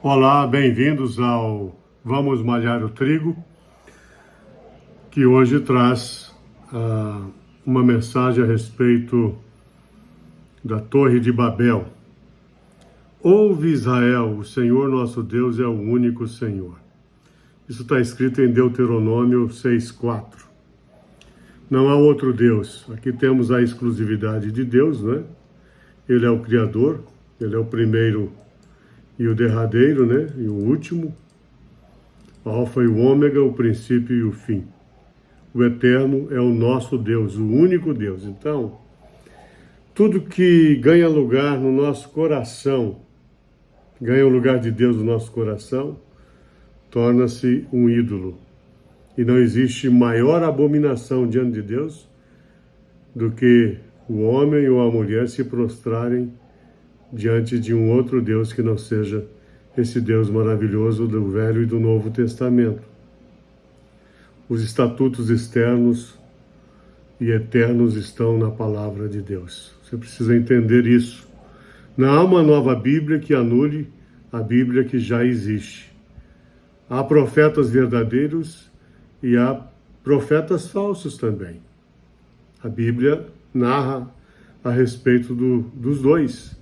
Olá, bem-vindos ao Vamos Malhar o Trigo, que hoje traz uma mensagem a respeito da Torre de Babel. Ouve Israel, o Senhor nosso Deus é o único Senhor. Isso está escrito em Deuteronômio 6,4. Não há outro Deus. Aqui temos a exclusividade de Deus, né? Ele é o Criador, Ele é o primeiro e o derradeiro, né? E o último, o Alfa e o Ômega, o princípio e o fim. O Eterno é o nosso Deus, o único Deus. Então, tudo que ganha lugar no nosso coração, ganha o lugar de Deus no nosso coração, torna-se um ídolo. E não existe maior abominação diante de Deus do que o homem ou a mulher se prostrarem diante de um outro Deus que não seja esse Deus maravilhoso do Velho e do Novo Testamento. Os estatutos externos e eternos estão na palavra de Deus. Você precisa entender isso. Não há uma nova Bíblia que anule a Bíblia que já existe. Há profetas verdadeiros e há profetas falsos também. A Bíblia narra a respeito dos dois.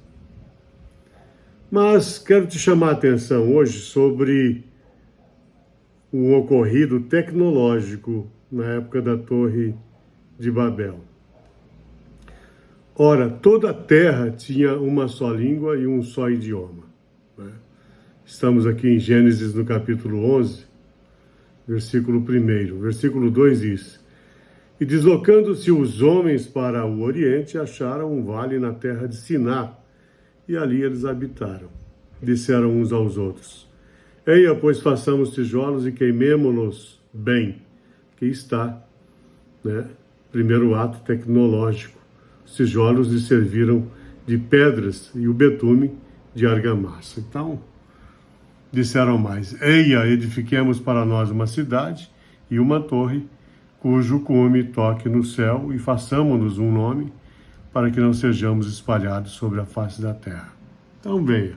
Mas quero te chamar a atenção hoje sobre um ocorrido tecnológico na época da Torre de Babel. Ora, toda a terra tinha uma só língua e um só idioma, né? Estamos aqui em Gênesis, no capítulo 11, versículo 1. Versículo 2 diz: E deslocando-se os homens para o oriente, acharam um vale na terra de Siná, e ali eles habitaram. Disseram uns aos outros: Eia, pois façamos tijolos e queimemo-los bem. Aqui está, né? Primeiro ato tecnológico. Os tijolos lhes serviram de pedras e o betume de argamassa. Então, disseram mais: Eia, edifiquemos para nós uma cidade e uma torre, cujo cume toque no céu, e façamo-nos um nome, para que não sejamos espalhados sobre a face da terra. Então, venha.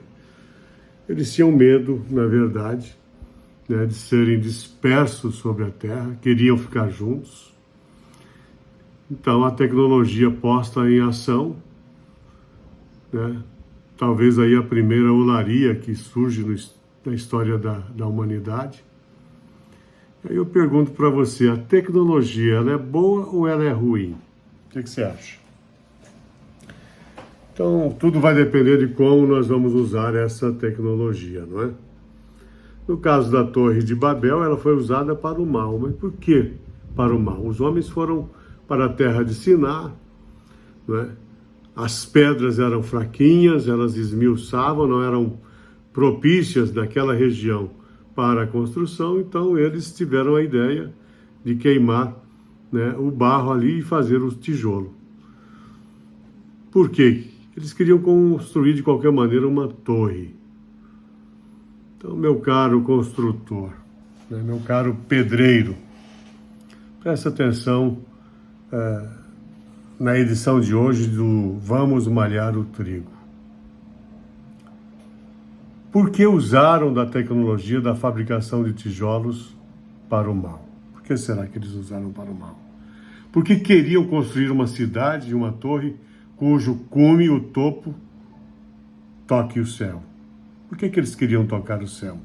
Eles tinham medo, na verdade, né, de serem dispersos sobre a terra, queriam ficar juntos. Então, a tecnologia posta em ação, né, talvez aí a primeira olaria que surge na história da humanidade. Aí eu pergunto para você, a tecnologia, ela é boa ou ela é ruim? O que você acha? Então, tudo vai depender de como nós vamos usar essa tecnologia, não é? No caso da Torre de Babel, ela foi usada para o mal. Mas por que para o mal? Os homens foram para a terra de Siná, não é? As pedras eram fraquinhas, elas esmiuçavam, não eram propícias naquela região para a construção, então eles tiveram a ideia de queimar, né, o barro ali e fazer o tijolo. Por quê? Eles queriam construir de qualquer maneira uma torre. Então, meu caro construtor, né, meu caro pedreiro, presta atenção na edição de hoje do Vamos Malhar o Trigo. Por que usaram da tecnologia da fabricação de tijolos para o mal? Por que será que eles usaram para o mal? Porque queriam construir uma cidade e uma torre cujo cume, o topo, toque o céu. Por que eles queriam tocar o céu?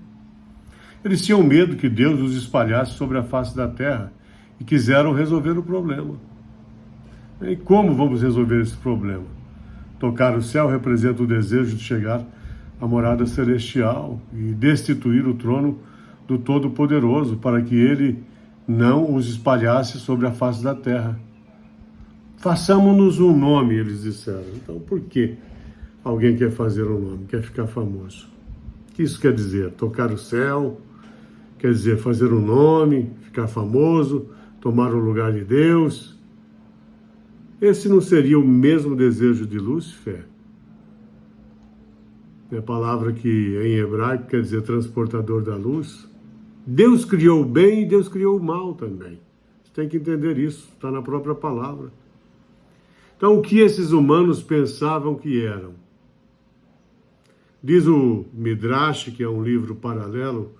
Eles tinham medo que Deus os espalhasse sobre a face da terra e quiseram resolver o problema. E como vamos resolver esse problema? Tocar o céu representa o desejo de chegar à morada celestial e destituir o trono do Todo-Poderoso para que ele não os espalhasse sobre a face da terra. Façamos-nos um nome, eles disseram. Então, por que alguém quer fazer um nome, quer ficar famoso? O que isso quer dizer? Tocar o céu? Quer dizer fazer um nome, ficar famoso, tomar o lugar de Deus? Esse não seria o mesmo desejo de Lúcifer? É a palavra que em hebraico quer dizer transportador da luz. Deus criou o bem e Deus criou o mal também. Você tem que entender isso, está na própria palavra. Então, o que esses humanos pensavam que eram? Diz o Midrash, que é um livro paralelo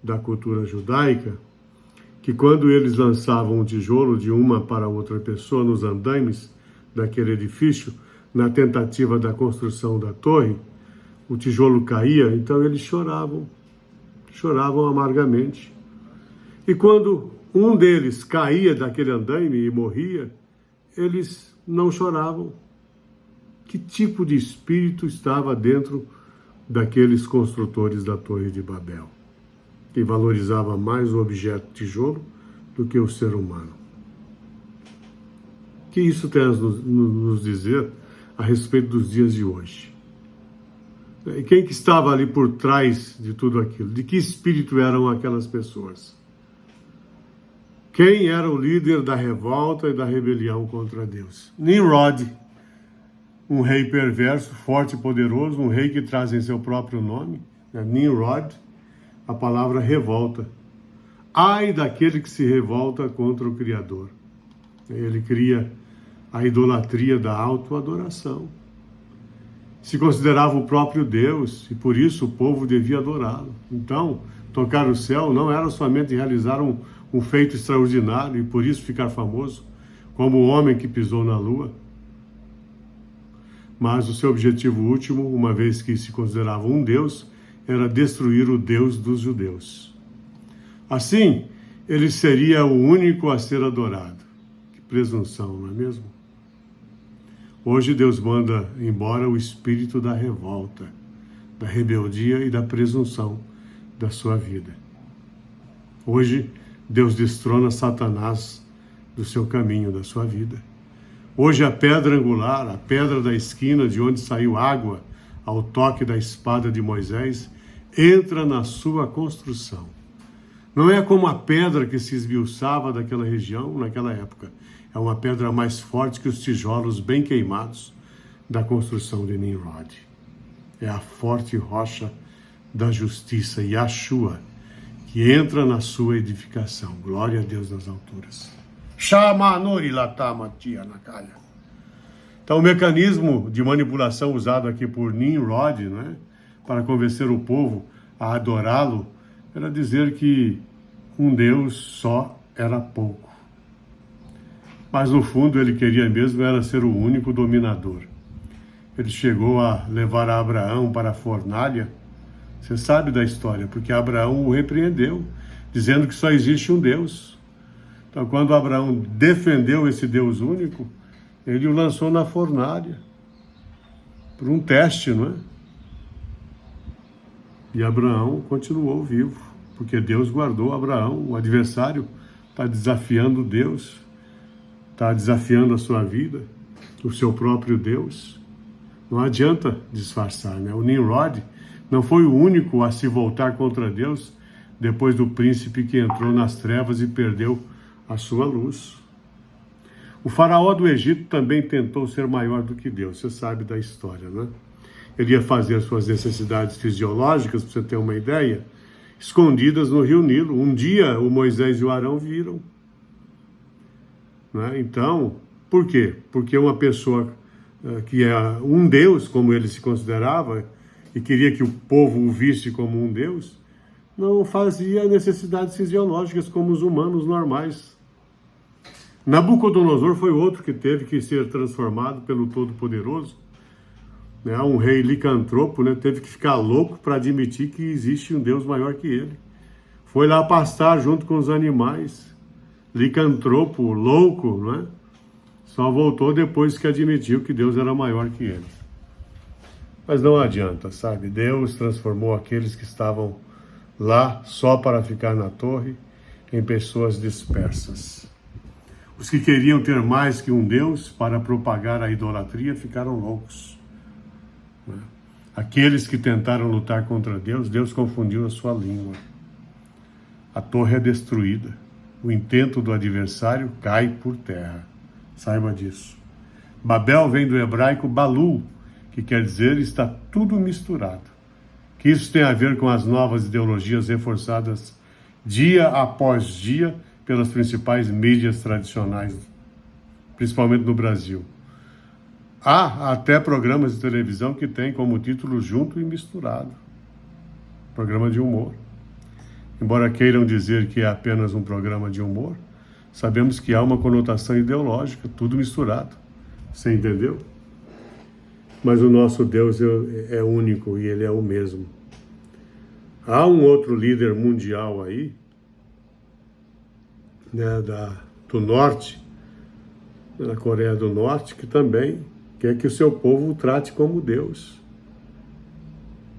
da cultura judaica, que quando eles lançavam um tijolo de uma para outra pessoa nos andaimes daquele edifício, na tentativa da construção da torre, o tijolo caía, então eles choravam amargamente. E quando um deles caía daquele andaime e morria, eles não choravam. Que tipo de espírito estava dentro daqueles construtores da Torre de Babel, que valorizava mais o objeto tijolo do que o ser humano? O que isso tem a nos dizer a respeito dos dias de hoje? E quem que estava ali por trás de tudo aquilo? De que espírito eram aquelas pessoas? Quem era o líder da revolta e da rebelião contra Deus? Nimrod, um rei perverso, forte e poderoso, um rei que traz em seu próprio nome, Nimrod, a palavra revolta. Ai daquele que se revolta contra o Criador. Ele cria a idolatria da autoadoração. Se considerava o próprio Deus e por isso o povo devia adorá-lo. Então, tocar o céu não era somente realizar um feito extraordinário e por isso ficar famoso, como o homem que pisou na lua. Mas o seu objetivo último, uma vez que se considerava um Deus, era destruir o Deus dos judeus. Assim, ele seria o único a ser adorado. Que presunção, não é mesmo? Hoje Deus manda embora o espírito da revolta, da rebeldia e da presunção da sua vida. Hoje Deus destrona Satanás do seu caminho, da sua vida. Hoje a pedra angular, a pedra da esquina de onde saiu água ao toque da espada de Moisés, entra na sua construção. Não é como a pedra que se esmiuçava daquela região naquela época. É uma pedra mais forte que os tijolos bem queimados da construção de Nimrod. É a forte rocha da justiça, Yahshua, que entra na sua edificação. Glória a Deus nas alturas. Então, o mecanismo de manipulação usado aqui por Nimrod, né, para convencer o povo a adorá-lo, era dizer que um Deus só era pouco. Mas no fundo ele queria mesmo era ser o único dominador. Ele chegou a levar a Abraão para a fornalha. Você sabe da história, porque Abraão o repreendeu, dizendo que só existe um Deus. Então, quando Abraão defendeu esse Deus único, ele o lançou na fornalha, por um teste, não é? E Abraão continuou vivo, porque Deus guardou Abraão. O adversário está desafiando Deus, está desafiando a sua vida, o seu próprio Deus. Não adianta disfarçar, né? O Nimrod não foi o único a se voltar contra Deus depois do príncipe que entrou nas trevas e perdeu a sua luz. O faraó do Egito também tentou ser maior do que Deus. Você sabe da história, né? Ele ia fazer suas necessidades fisiológicas, para você ter uma ideia, escondidas no rio Nilo. Um dia o Moisés e o Arão viram. Né? Então, por quê? Porque uma pessoa que é um Deus, como ele se considerava, e queria que o povo o visse como um Deus, não fazia necessidades fisiológicas como os humanos normais. Nabucodonosor foi outro que teve que ser transformado pelo Todo-Poderoso, né? Um rei licantropo, né? Teve que ficar louco para admitir que existe um Deus maior que ele. Foi lá pastar junto com os animais, licantropo, louco, né? Só voltou depois que admitiu que Deus era maior que ele. Mas não adianta, sabe? Deus transformou aqueles que estavam lá só para ficar na torre em pessoas dispersas. Os que queriam ter mais que um Deus para propagar a idolatria ficaram loucos. Aqueles que tentaram lutar contra Deus, Deus confundiu a sua língua. A torre é destruída. O intento do adversário cai por terra. Saiba disso. Babel vem do hebraico Balu, que quer dizer está tudo misturado. Que isso tem a ver com as novas ideologias reforçadas dia após dia pelas principais mídias tradicionais, principalmente no Brasil. Há até programas de televisão que têm como título Junto e Misturado. Programa de humor. Embora queiram dizer que é apenas um programa de humor, sabemos que há uma conotação ideológica, tudo misturado. Você entendeu? Mas o nosso Deus é único e Ele é o mesmo. Há um outro líder mundial aí, né, do norte, na Coreia do Norte, que também quer que o seu povo o trate como Deus,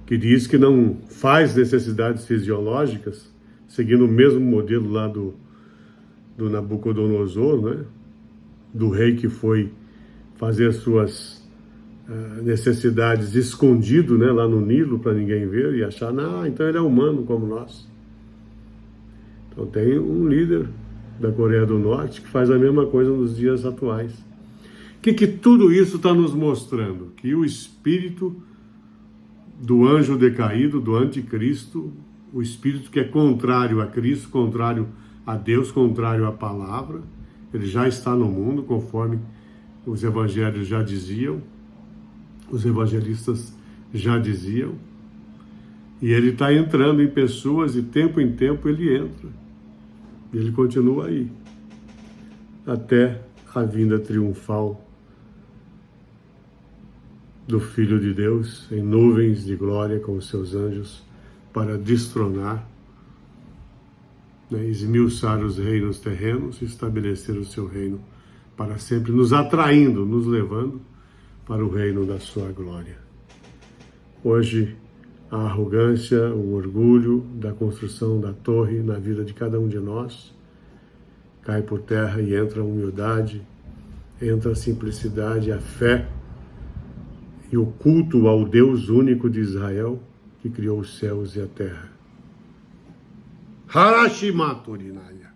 que diz que não faz necessidades fisiológicas, seguindo o mesmo modelo lá do Nabucodonosor, né? Do rei que foi fazer suas necessidades escondido, né? Lá no Nilo, para ninguém ver e achar, não, então ele é humano como nós. Então tem um líder da Coreia do Norte que faz a mesma coisa nos dias atuais. O que tudo isso está nos mostrando? Que o espírito do anjo decaído, do anticristo, o espírito que é contrário a Cristo, contrário a Deus, contrário à palavra, ele já está no mundo, conforme os evangelhos já diziam, os evangelistas já diziam, e ele está entrando em pessoas, e tempo em tempo ele entra, e ele continua aí, até a vinda triunfal do Filho de Deus, em nuvens de glória com os seus anjos, para destronar, né, esmiuçar os reinos terrenos e estabelecer o seu reino para sempre, nos atraindo, nos levando para o reino da sua glória. Hoje, a arrogância, o orgulho da construção da torre na vida de cada um de nós cai por terra e entra a humildade, entra a simplicidade, a fé e o culto ao Deus único de Israel, que criou os céus e a terra. Harashimaturinaya.